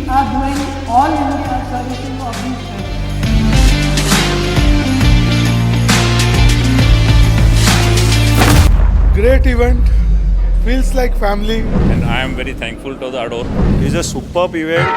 are doing all servicing of these trains. Great event, feels like family. And I am very thankful to the Ador. It's a superb event.